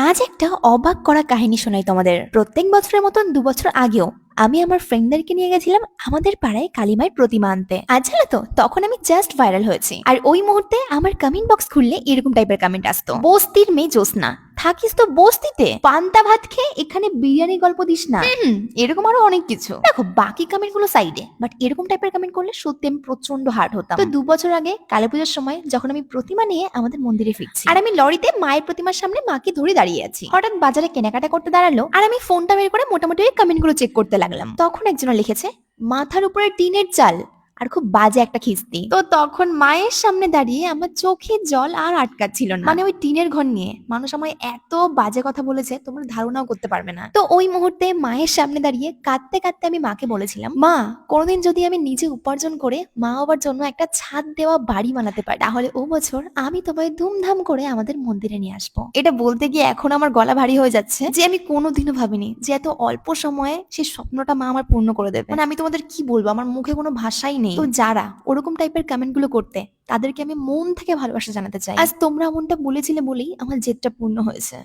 আজ একটা অবাক করা কাহিনী শোনাই তোমাদের। প্রত্যেক বছরের মতন ২ বছর আগেও আমি আমার ফ্রেন্ডদেরকে নিয়ে গেছিলাম আমাদের পাড়ায় কালিমায়ের প্রতিমা আনতে। আর জানো তো, তখন আমি জাস্ট ভাইরাল হয়েছি। আর ওই মুহূর্তে আমার কমেন্ট বক্স খুললে এরকম টাইপের কমেন্ট আসতো, বস্তির মেয়ে জোসনা, থাকিস তো বস্তিতে, পান্তা ভাত খেয়ে এখানে বিরিয়ানি গল্প দিস না। এরকম আরো অনেক কিছু। দেখো, বাকি কমেন্ট গুলো সাইডে, বাট এরকম টাইপের কমেন্ট করলে সত্যি আমি প্রচন্ড হার্ট হতাম। তো ২ বছর আগে কালী পুজোর সময় যখন আমি প্রতিমা নিয়ে আমাদের মন্দিরে ফিরছি, আর আমি লরিতে মায়ের প্রতিমার সামনে মাকে ধরে দাঁড়িয়ে আছি, হঠাৎ বাজারে কেনাকাটা করতে দাঁড়ালো, আর আমি ফোনটা বের করে মোটামুটি ওই কমেন্ট গুলো চেক করতে লাগলাম। তখন একজন লিখেছে, মাথার উপরে টিনের চাল, আর খুব বাজে একটা খিস্তি। তো তখন মায়ের সামনে দাঁড়িয়ে আমার চোখে জল আর আটকাচ্ছিল না। মানে ওই টিনের ঘর নিয়ে মানুষ আমায় এত বাজে কথা বলেছে, তোমরা ধারণাও করতে পারবে না। তো ওই মুহূর্তে মায়ের সামনে দাঁড়িয়ে কাঁদতে কাঁদতে আমি মাকে বলেছিলাম, মা, কোনোদিন যদি আমি নিজে উপার্জন করে মা বাবার জন্য একটা ছাদ দেওয়া বাড়ি বানাতে পারি, তাহলে ও বছর আমি তোমায় ধুমধাম করে আমাদের মন্দিরে নিয়ে আসবো। এটা বলতে গিয়ে এখন আমার গলা ভারী হয়ে যাচ্ছে, যে আমি কোনোদিনও ভাবিনি যে এত অল্প সময়ে সেই স্বপ্নটা মা আমার পূর্ণ করে দেবে। মানে আমি তোমাদের কি বলবো, আমার মুখে কোনো ভাষাই নেই। তো যারা ওরকম টাইপের কমেন্ট গুলো করতে, তাদেরকে আমি মন থেকে ভালোবাসা জানাতে চাই। আজ তোমরা এমনটা বলেছিলে বলেই আমার জেদটা পূর্ণ হয়েছে।